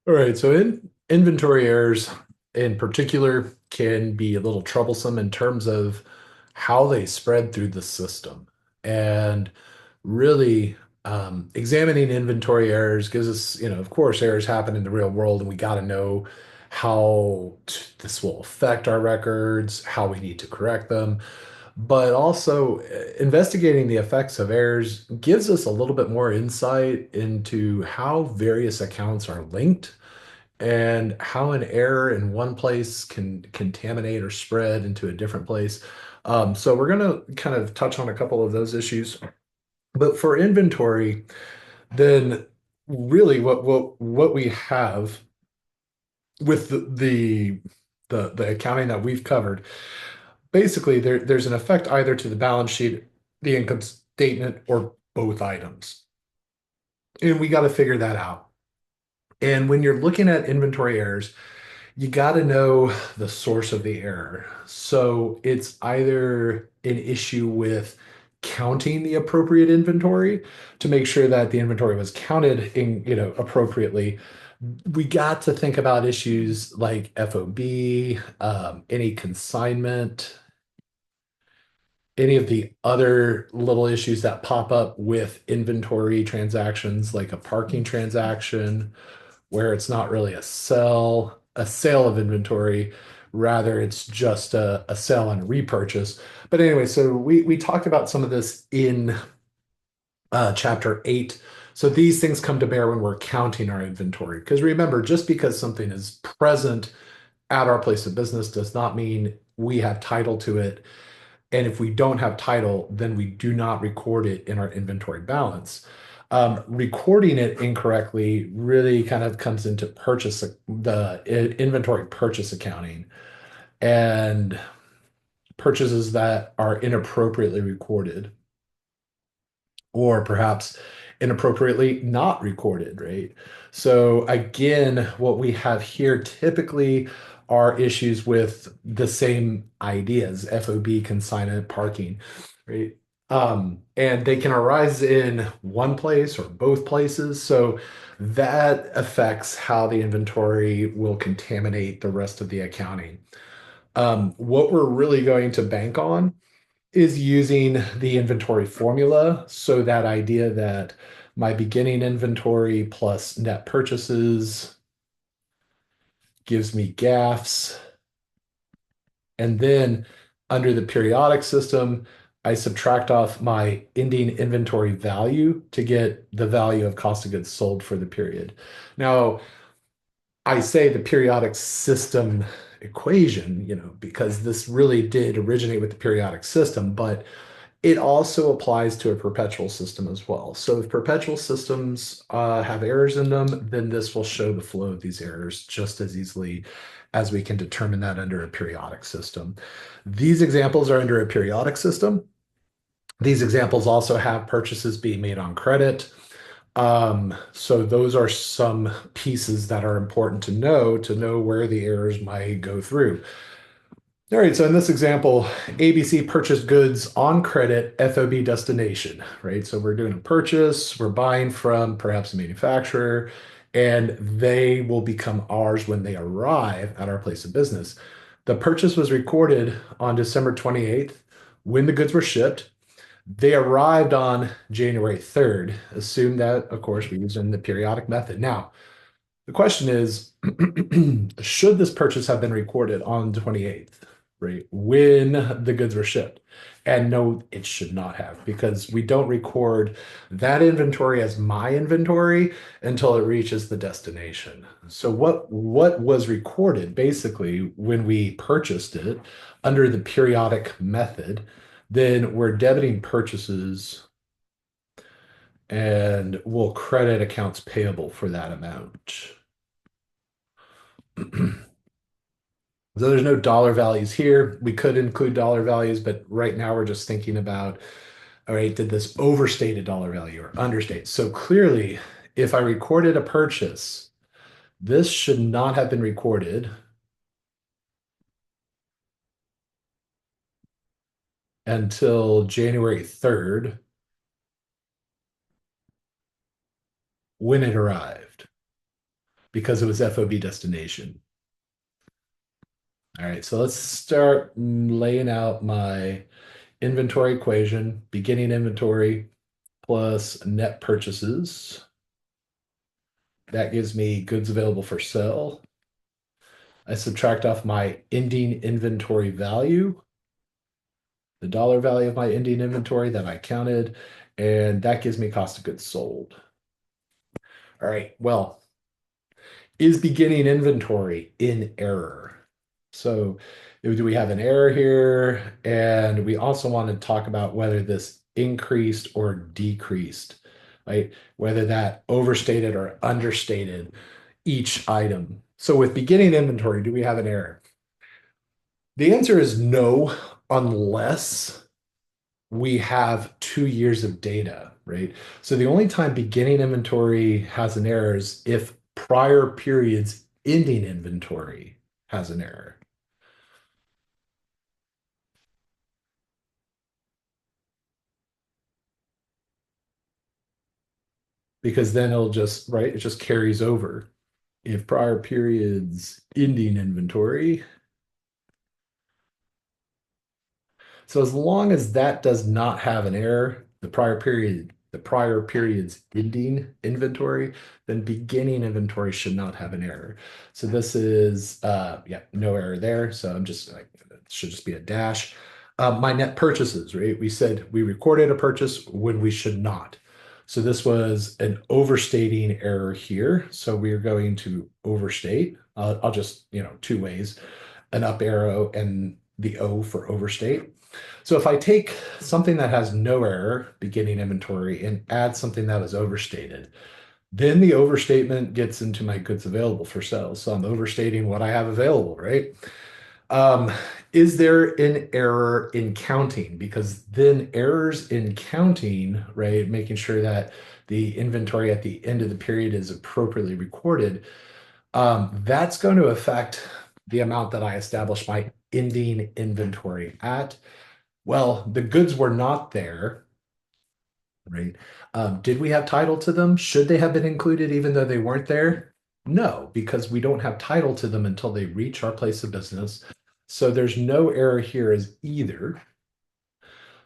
All right, so in inventory errors in particular can be a little troublesome in terms of how they spread through the system. And really, examining inventory errors gives us, of course, errors happen in the real world, and we got to know how this will affect our records, how we need to correct them. But also, investigating the effects of errors gives us a little bit more insight into how various accounts are linked and how an error in one place can contaminate or spread into a different place. So we're going to kind of touch on a couple of those issues. But for inventory, then really what we have with the accounting that we've covered, basically there's an effect either to the balance sheet, the income statement, or both items. And we got to figure that out. And when you're looking at inventory errors, you got to know the source of the error. So it's either an issue with counting the appropriate inventory to make sure that the inventory was counted in, appropriately. We got to think about issues like FOB, any consignment, any of the other little issues that pop up with inventory transactions, like a parking transaction where it's not really a sale of inventory, rather it's just a sale and repurchase. But anyway, so we talked about some of this in chapter 8. So these things come to bear when we're counting our inventory. Because remember, just because something is present at our place of business does not mean we have title to it. And if we don't have title, then we do not record it in our inventory balance. Recording it incorrectly really kind of comes into inventory purchase accounting and purchases that are inappropriately recorded or perhaps inappropriately not recorded, right? So again, what we have here typically are issues with the same ideas, FOB, consignment, parking, right? And they can arise in one place or both places. So that affects how the inventory will contaminate the rest of the accounting. What we're really going to bank on is using the inventory formula. So that idea that my beginning inventory plus net purchases gives me gaffs. And then under the periodic system, I subtract off my ending inventory value to get the value of cost of goods sold for the period. Now, I say the periodic system equation, because this really did originate with the periodic system, but it also applies to a perpetual system as well. So if perpetual systems have errors in them, then this will show the flow of these errors just as easily as we can determine that under a periodic system. These examples are under a periodic system. These examples also have purchases being made on credit. So those are some pieces that are important to know where the errors might go through. All right, so in this example, ABC purchased goods on credit, FOB destination, right? So we're doing a purchase, we're buying from perhaps a manufacturer, and they will become ours when they arrive at our place of business. The purchase was recorded on December 28th when the goods were shipped. They arrived on January 3rd. Assume that, of course, we use in the periodic method. Now, the question is, should this purchase have been recorded on the 28th, right? When the goods were shipped? And no, it should not have, because we don't record that inventory as my inventory until it reaches the destination. So what was recorded basically when we purchased it under the periodic method, then we're debiting purchases and we'll credit accounts payable for that amount. So there's no dollar values here. We could include dollar values, but right now we're just thinking about, all right, did this overstate a dollar value or understate? So clearly, if I recorded a purchase, this should not have been recorded until January 3rd when it arrived. because it was FOB destination. All right, so let's start laying out my inventory equation, beginning inventory plus net purchases. That gives me goods available for sale. I subtract off my ending inventory value, the dollar value of my ending inventory that I counted, and that gives me cost of goods sold. All right, well, is beginning inventory in error? So do we have an error here? And we also want to talk about whether this increased or decreased, right? Whether that overstated or understated each item. So with beginning inventory, do we have an error? The answer is no, unless we have 2 years of data, right? So the only time beginning inventory has an error is if prior periods ending inventory has an error. Because then it'll just, right, it just carries over. If prior periods ending inventory. So as long as that does not have an error, the prior period's ending inventory, then beginning inventory should not have an error. So this is yeah, no error there. So I'm just like, it should just be a dash. My net purchases, right? We said we recorded a purchase when we should not. So this was an overstating error here. So we're going to overstate. I'll just, two ways, an up arrow and the O for overstate. So if I take something that has no error, beginning inventory, and add something that was overstated, then the overstatement gets into my goods available for sale. So I'm overstating what I have available, right? Um, is there an error in counting? Because then errors in counting, right, making sure that the inventory at the end of the period is appropriately recorded, that's going to affect the amount that I establish my ending inventory at. Well, the goods were not there, right? Did we have title to them? Should they have been included even though they weren't there? No, because we don't have title to them until they reach our place of business. So there's no error here as either.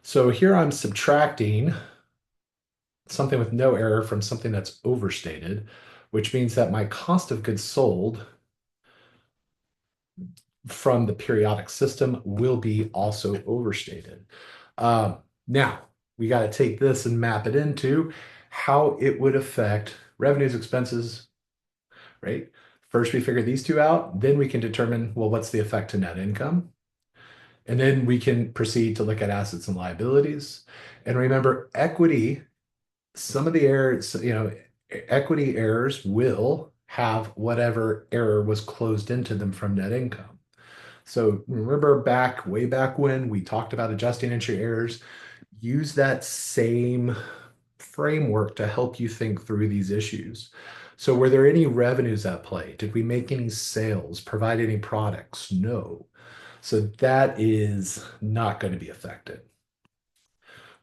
So here I'm subtracting something with no error from something that's overstated, which means that my cost of goods sold from the periodic system will be also overstated. Now, we got to take this and map it into how it would affect revenues, expenses, right? First, we figure these two out. Then we can determine, well, what's the effect to net income? And then we can proceed to look at assets and liabilities. And remember, equity, some of the errors, equity errors will have whatever error was closed into them from net income. So remember way back when we talked about adjusting entry errors, use that same framework to help you think through these issues. So were there any revenues at play? Did we make any sales, provide any products? No. So that is not going to be affected.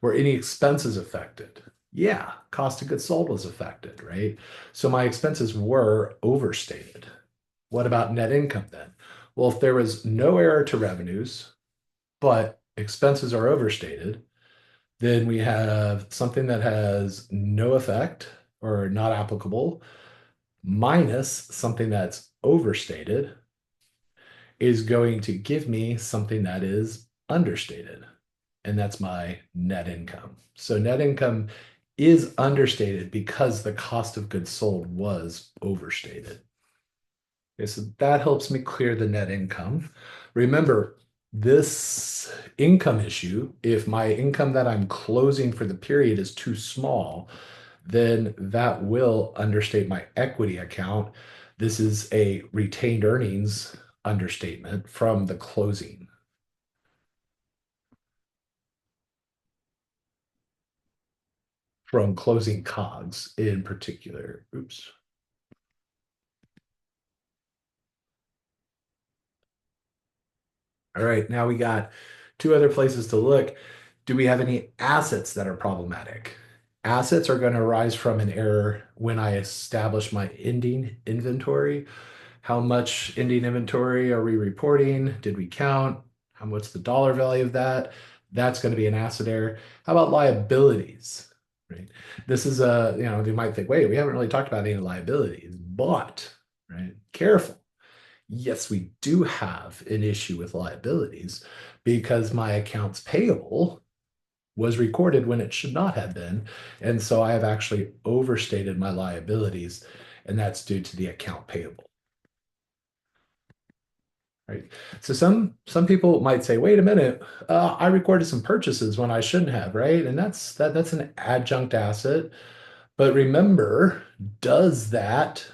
Were any expenses affected? Yeah, cost of goods sold was affected, right? So my expenses were overstated. What about net income then? Well, if there was no error to revenues, but expenses are overstated, then we have something that has no effect or not applicable minus something that's overstated is going to give me something that is understated. And that's my net income. So net income is understated because the cost of goods sold was overstated. Okay, so that helps me clear the net income. Remember, this income issue, if my income that I'm closing for the period is too small, then that will understate my equity account. This is a retained earnings understatement from the closing, from closing COGS in particular. Oops. All right, now we got two other places to look. Do we have any assets that are problematic? Assets are going to arise from an error when I establish my ending inventory. How much ending inventory are we reporting? Did we count? What's the dollar value of that? That's going to be an asset error. How about liabilities? Right. This is they might think, wait, we haven't really talked about any liabilities, but right, careful. Yes, we do have an issue with liabilities because my accounts payable was recorded when it should not have been. And so I have actually overstated my liabilities, and that's due to the account payable. Right. So some people might say, wait a minute, I recorded some purchases when I shouldn't have, right? And that's an adjunct asset. But remember, does that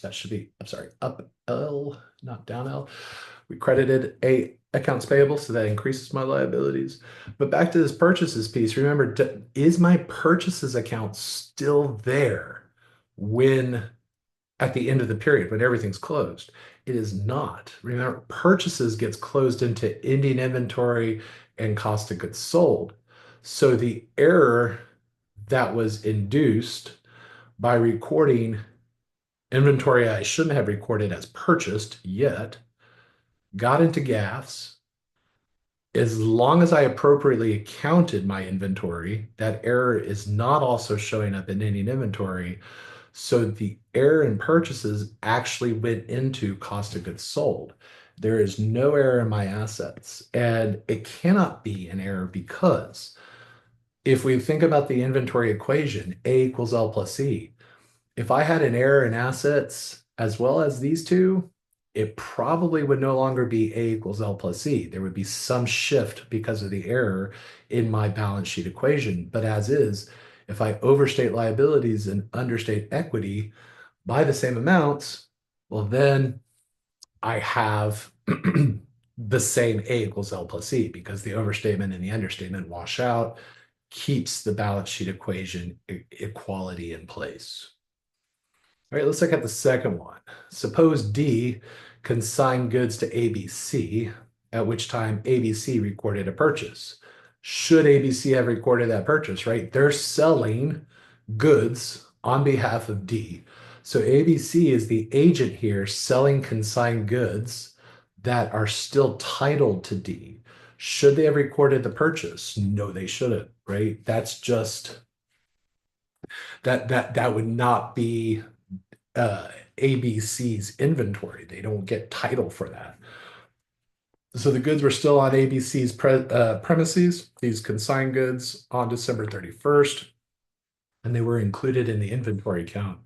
that should be, I'm sorry, up L, not down L. We credited a accounts payable, so that increases my liabilities. But back to this purchases piece, remember, is my purchases account still there when at the end of the period, when everything's closed? It is not. Remember, purchases gets closed into ending inventory and cost of goods sold. So the error that was induced by recording inventory I shouldn't have recorded as purchased yet, got into gaffes. As long as I appropriately accounted my inventory, that error is not also showing up in ending inventory. So the error in purchases actually went into cost of goods sold. There is no error in my assets. And it cannot be an error because if we think about the inventory equation, A equals L plus C, if I had an error in assets as well as these two, it probably would no longer be A equals L plus C. There would be some shift because of the error in my balance sheet equation. But as is, if I overstate liabilities and understate equity by the same amounts, well, then I have the same A equals L plus C because the overstatement and the understatement wash out, keeps the balance sheet equation equality in place. All right, let's look at the second one. Suppose D consigned goods to ABC, at which time ABC recorded a purchase. Should ABC have recorded that purchase, right? They're selling goods on behalf of D. So ABC is the agent here selling consigned goods that are still titled to D. Should they have recorded the purchase? No, they shouldn't, right? That's just that would not be ABC's inventory. They don't get title for that. So the goods were still on ABC's premises, these consigned goods on December 31st, and they were included in the inventory count.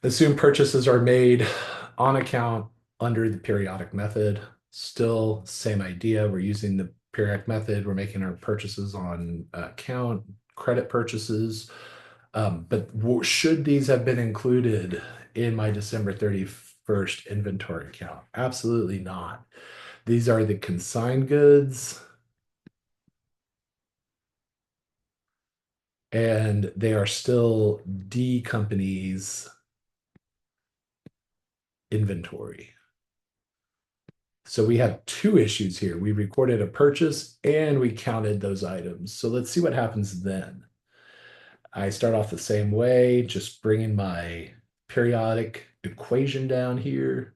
Assume purchases are made on account under the periodic method. Still, same idea. We're using the periodic method. We're making our purchases on account, credit purchases. But should these have been included in my December 31st inventory count? Absolutely not. These are the consigned goods, and they are still D company's inventory. So we have two issues here. We recorded a purchase and we counted those items. So let's see what happens then. I start off the same way, just bringing my periodic equation down here.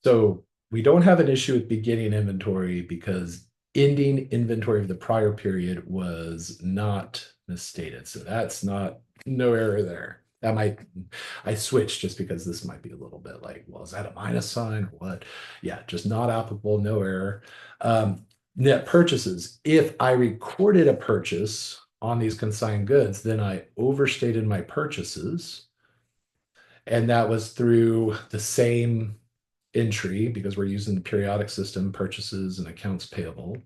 So we don't have an issue with beginning inventory because ending inventory of the prior period was not misstated. So that's not, no error there. That might, I switched just because this might be a little bit like, well, is that a minus sign or what? Yeah, just not applicable, no error. Net purchases. If I recorded a purchase on these consigned goods, then I overstated my purchases. And that was through the same entry because we're using the periodic system, purchases and accounts payable.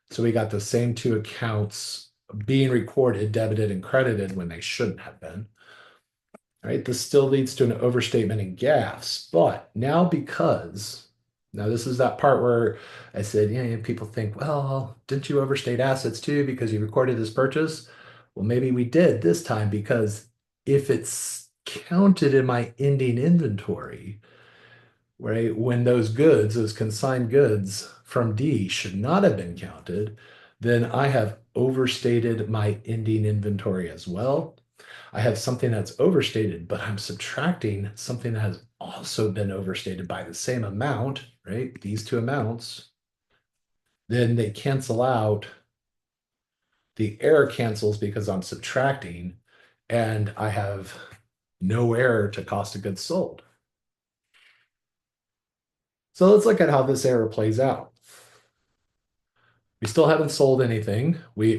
So we got the same two accounts being recorded, debited and credited when they shouldn't have been. All right, this still leads to an overstatement in gaffes, but now this is that part where I said, yeah, people think, well, didn't you overstate assets too because you recorded this purchase? Well, maybe we did this time because if it's counted in my ending inventory, right? When those goods, those consigned goods from D should not have been counted, then I have overstated my ending inventory as well. I have something that's overstated, but I'm subtracting something that has also been overstated by the same amount, right? These two amounts, then they cancel out. The error cancels because I'm subtracting, and I have no error to cost of goods sold. So let's look at how this error plays out. We still haven't sold anything. We're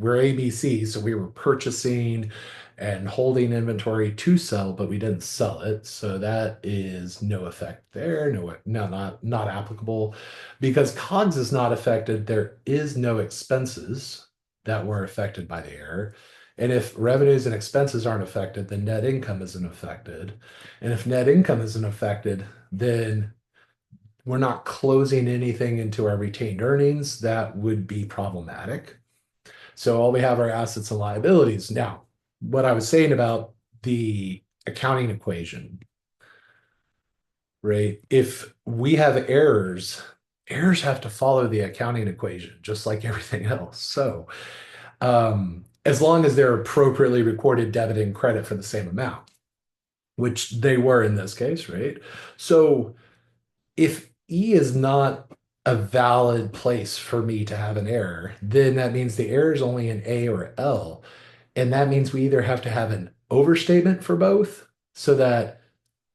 ABC, so we were purchasing and holding inventory to sell, but we didn't sell it. So that is no effect there. No, not applicable. Because COGS is not affected, there is no expenses that were affected by the error. And if revenues and expenses aren't affected, then net income isn't affected. And if net income isn't affected, then we're not closing anything into our retained earnings. That would be problematic. So all we have are assets and liabilities. Now, what I was saying about the accounting equation, right? If we have errors, errors have to follow the accounting equation, just like everything else. So as long as they're appropriately recorded debit and credit for the same amount, which they were in this case, right? So if E is not a valid place for me to have an error, then that means the error is only in A or L. And that means we either have to have an overstatement for both so that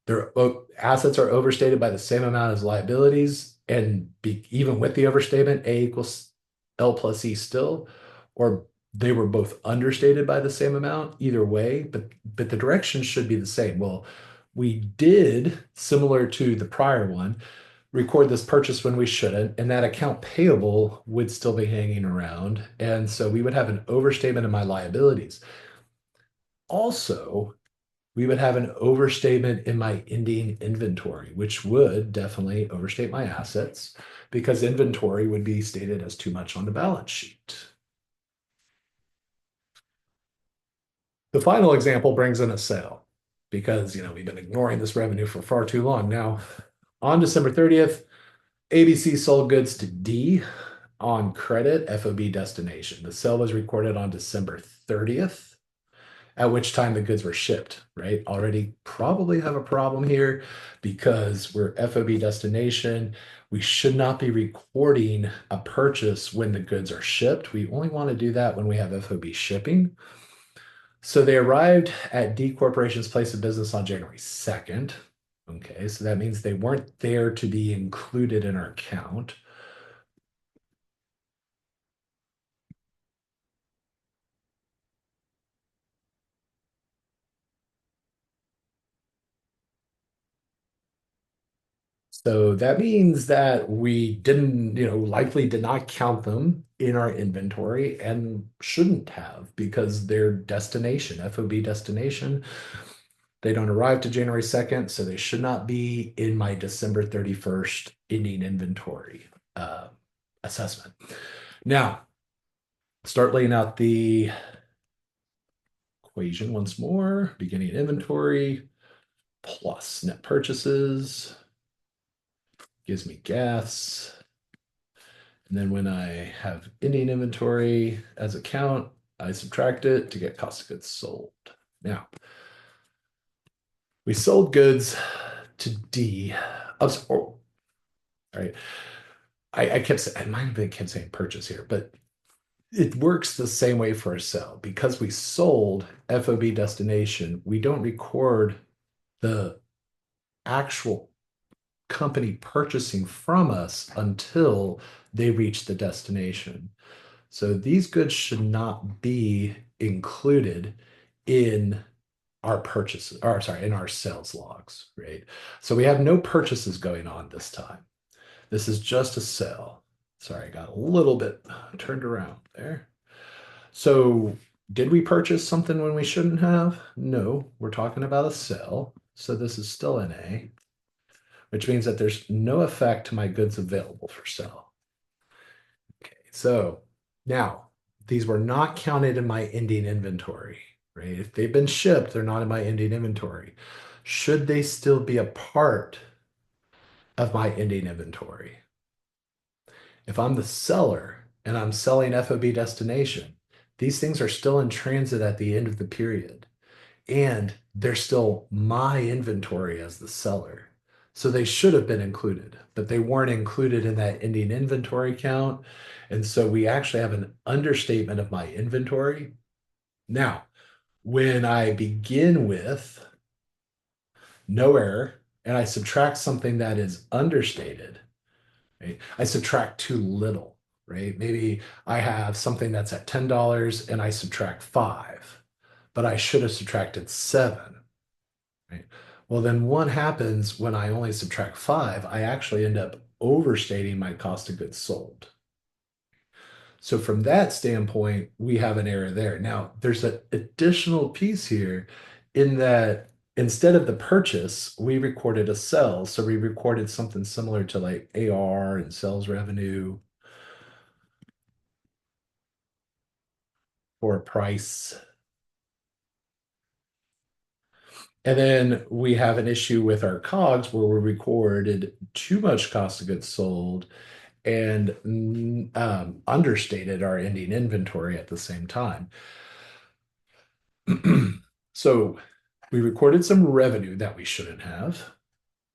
their assets are overstated by the same amount as liabilities, and even with the overstatement, A equals L plus E still, or they were both understated by the same amount, either way, but the direction should be the same. Well, we did, similar to the prior one, record this purchase when we shouldn't, and that account payable would still be hanging around. And so we would have an overstatement of my liabilities. Also, we would have an overstatement in my ending inventory, which would definitely overstate my assets because inventory would be stated as too much on the balance sheet. The final example brings in a sale because, we've been ignoring this revenue for far too long. Now, on December 30th, ABC sold goods to D on credit, FOB destination. The sale was recorded on December 30th, at which time the goods were shipped, right? Already probably have a problem here because we're FOB destination. We should not be recording a purchase when the goods are shipped. We only want to do that when we have FOB shipping. So they arrived at D Corporation's place of business on January 2nd. Okay, so that means they weren't there to be included in our count. So that means that we didn't, likely did not count them in our inventory and shouldn't have because their destination, FOB destination, they don't arrive to January 2nd, so they should not be in my December 31st ending inventory assessment. Now, start laying out the equation once more. Beginning inventory plus net purchases gives me gas. And then when I have ending inventory as a count, I subtract it to get cost of goods sold. Now, we sold goods to D. Oh, right. I kept saying, I might have kept saying purchase here, but it works the same way for a sell. Because we sold FOB destination, we don't record the actual company purchasing from us until they reach the destination. So these goods should not be included in our purchases, or sorry, in our sales logs, right? So we have no purchases going on this time. This is just a sale. Sorry, I got a little bit turned around there. So did we purchase something when we shouldn't have? No, we're talking about a sale. So this is still an A, which means that there's no effect to my goods available for sale. Okay, so now these were not counted in my ending inventory. right? If they've been shipped, they're not in my ending inventory. Should they still be a part of my ending inventory? If I'm the seller and I'm selling FOB destination, these things are still in transit at the end of the period, and they're still my inventory as the seller. So they should have been included, but they weren't included in that ending inventory count. And so we actually have an understatement of my inventory. Now, when I begin with no error and I subtract something that is understated, right? I subtract too little, right? Maybe I have something that's at $10 and I subtract five, but I should have subtracted seven, right? Well, then what happens when I only subtract five? I actually end up overstating my cost of goods sold. So from that standpoint, we have an error there. Now, there's an additional piece here in that instead of the purchase, we recorded a sell. So we recorded something similar to like AR and sales revenue for a price. And then we have an issue with our COGS where we recorded too much cost of goods sold and understated our ending inventory at the same time. So we recorded some revenue that we shouldn't have.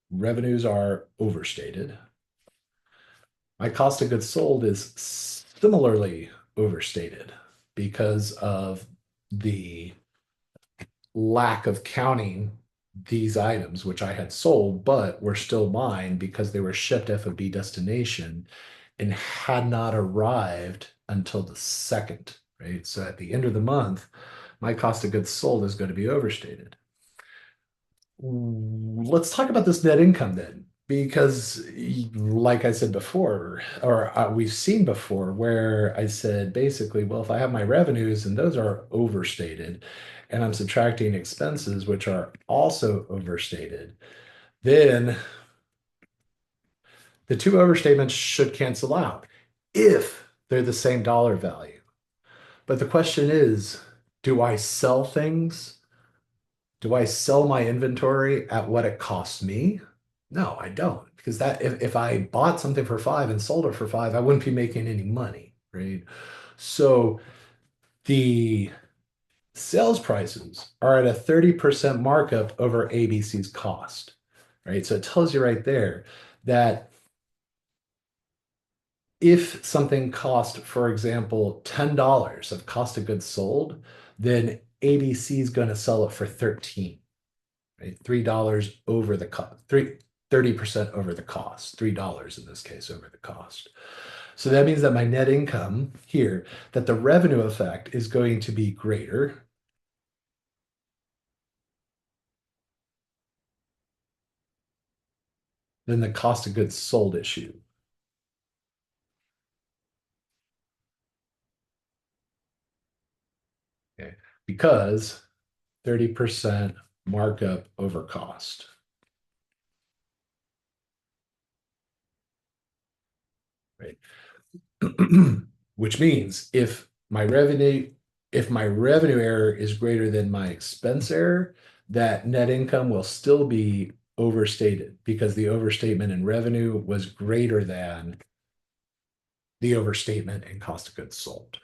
Revenues are overstated. My cost of goods sold is similarly overstated because of the lack of counting these items, which I had sold, but were still mine because they were shipped FOB destination and had not arrived until the second, right? So at the end of the month, my cost of goods sold is going to be overstated. Let's talk about this net income then, because like I said before, or we've seen before, where I said basically, well, if I have my revenues and those are overstated, and I'm subtracting expenses, which are also overstated, then the two overstatements should cancel out if they're the same dollar value. But the question is, do I sell things? Do I sell my inventory at what it costs me? No, I don't. Because that if I bought something for five and sold it for five, I wouldn't be making any money, right? So the sales prices are at a 30% markup over ABC's cost, right? So it tells you right there that if something cost, for example, $10 of cost of goods sold, then ABC is going to sell it for 13, right? $3 over the cost, 30% over the cost, $3 in this case over the cost. So that means that my net income here, that the revenue effect is going to be greater than the cost of goods sold issue. Okay. Because 30% markup over cost, right? Which means if my revenue error is greater than my expense error, that net income will still be overstated because the overstatement in revenue was greater than the overstatement in cost of goods sold.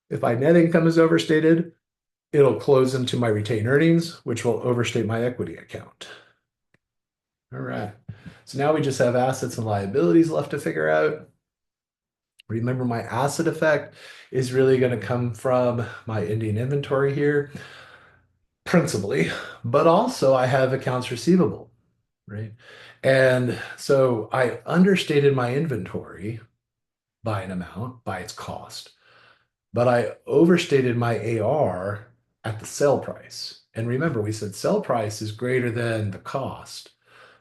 If my net income is overstated, it'll close into my retained earnings, which will overstate my equity account. All right. So now we just have assets and liabilities left to figure out. Remember, my asset effect is really going to come from my ending inventory here, principally, but also I have accounts receivable, right? And so I understated my inventory by an amount, by its cost, but I overstated my AR at the sale price. And remember, we said sell price is greater than the cost.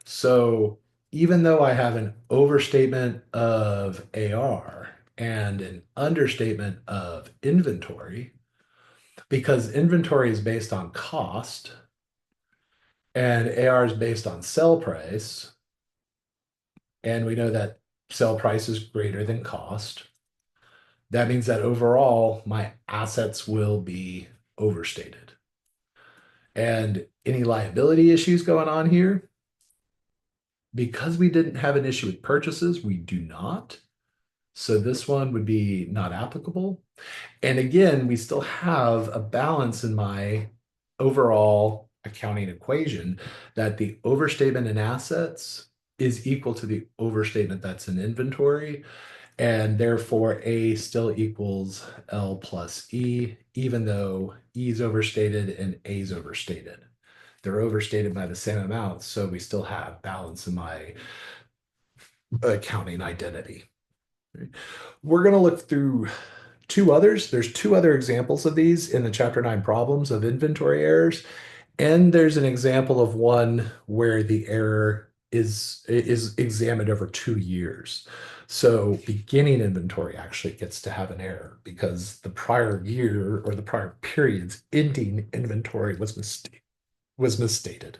So even though I have an overstatement of AR and an understatement of inventory, because inventory is based on cost and AR is based on sell price, and we know that sell price is greater than cost, That means that overall my assets will be overstated. And any liability issues going on here, because we didn't have an issue with purchases, we do not. So this one would be not applicable. And again, we still have a balance in my overall accounting equation that the overstatement in assets is equal to the overstatement that's in inventory. And therefore, A still equals L plus E, even though E is overstated and A is overstated. They're overstated by the same amount, so we still have balance in my accounting identity. We're going to look through two others. There's two other examples of these in the Chapter 9 problems of inventory errors. And there's an example of one where the error is examined over 2 years. So beginning inventory actually gets to have an error because the prior year or the prior period's ending inventory was misstated.